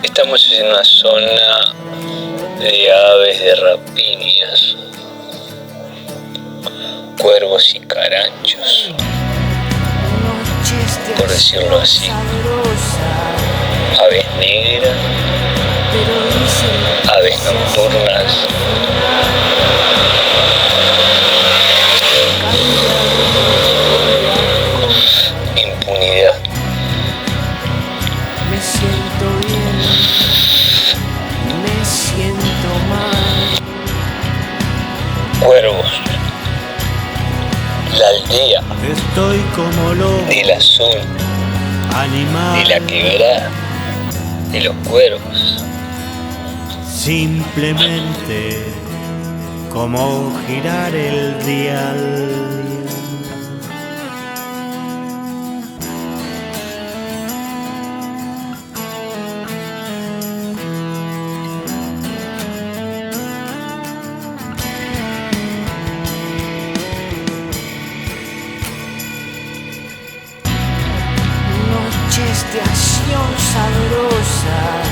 Estamos en una zona de aves de rapiñas, cuervos y caranchos, por decirlo así. Aves negras, aves nocturnas, impunidad. Me siento bien, me siento mal. Cuervos, la aldea Estoy como loco, del azul, animal, de la quebrada, de los cuervos. simplemente como girar el dial. Noches de acción sabrosa.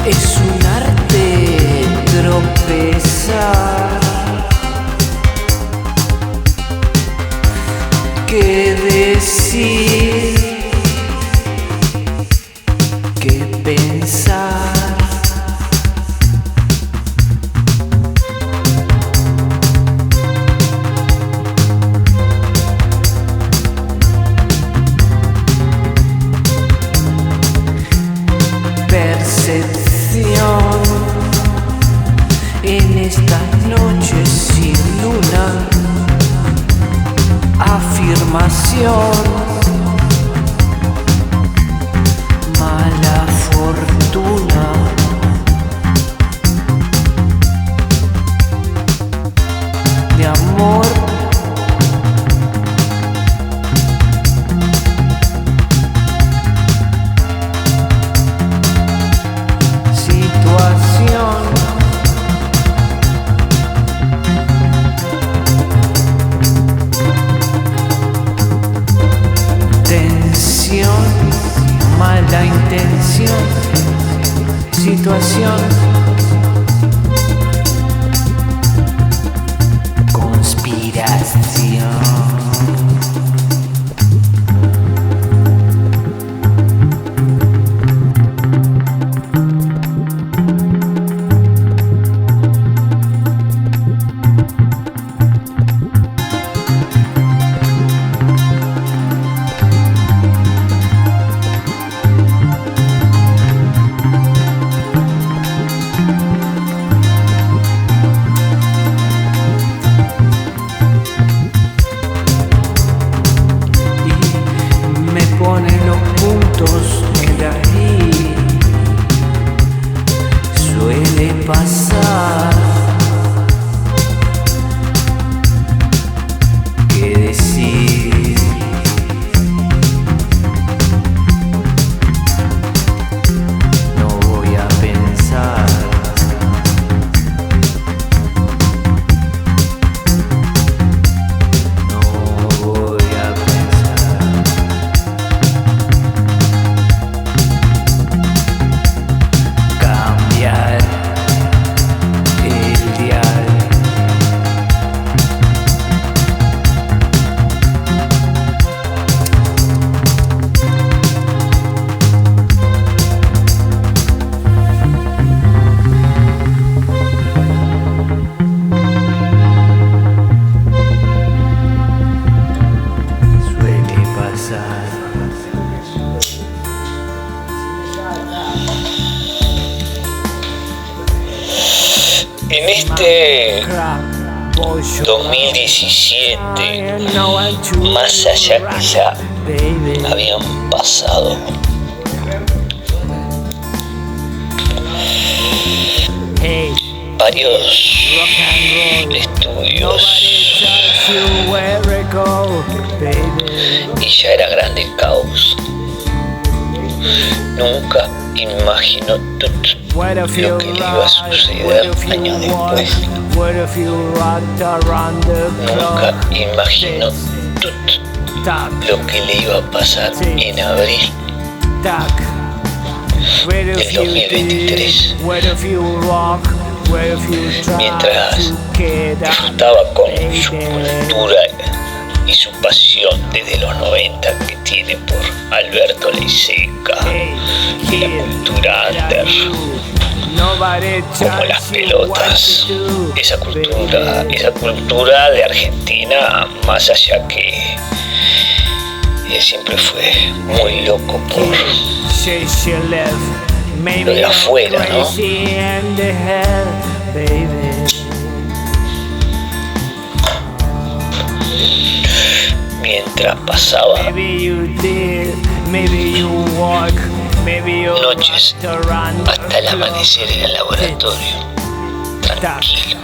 Es un arte tropezar, qué decir, qué pensar. Percepción en estas noches sin luna, afirmación, mala fortuna, de amor. Mala intención, situación, conspiración. En este 2017, más allá que ya habían pasado varios estudios y ya era grande el caos. Nunca imaginó lo que le iba a suceder años después. Nunca imaginó lo que le iba a pasar en abril del 2023, mientras disfrutaba con su cultura y su pasión desde los 90 que tiene por Alberto Leiseca y la cultura under, como las pelotas, esa cultura de Argentina, más allá que él siempre fue muy loco por lo de afuera, ¿no? Mientras pasaba noches hasta el amanecer en el laboratorio, tranquilo.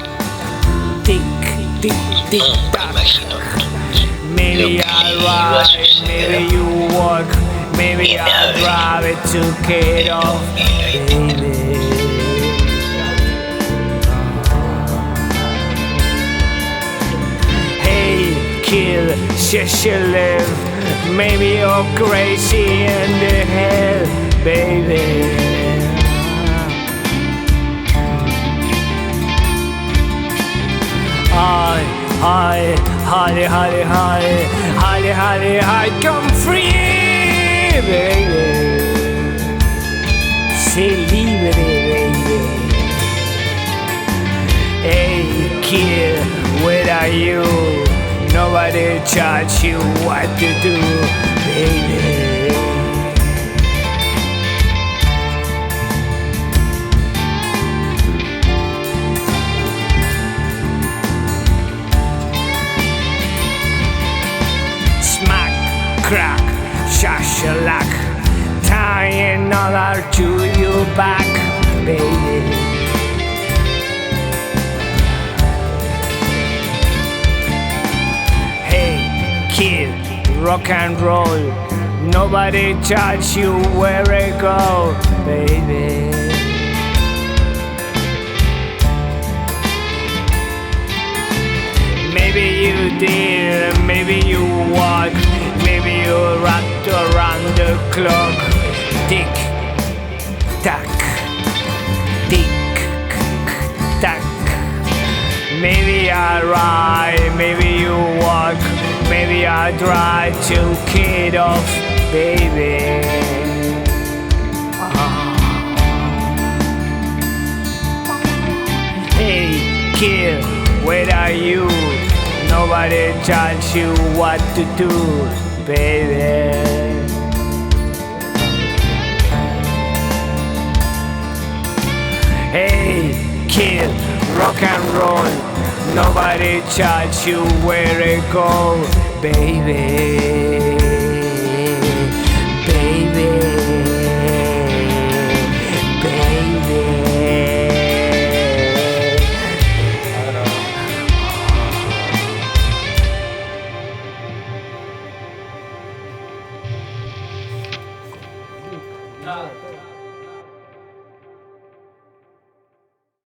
Nunca imaginó lo que le iba a suceder en abril del 2023. Just you live, maybe you're crazy in the head, baby. I come free, baby. Sei libre, baby. Hey, kid, where are you? Nobody taught you what to do, baby. Smack, crack, shashalak, tie another to your back, baby. Rock and roll, nobody taught you where to go, baby. Maybe you did, maybe you walk, maybe you rocked around the clock. Tick, tack, tick, tack. Maybe I ride, maybe you walk. Maybe I try to kid off, baby. Hey, kid, where are you? Nobody taught you what to do, baby. Hey, kid, rock and roll. Nobody taught you where to go, baby. Baby. Baby. Nada.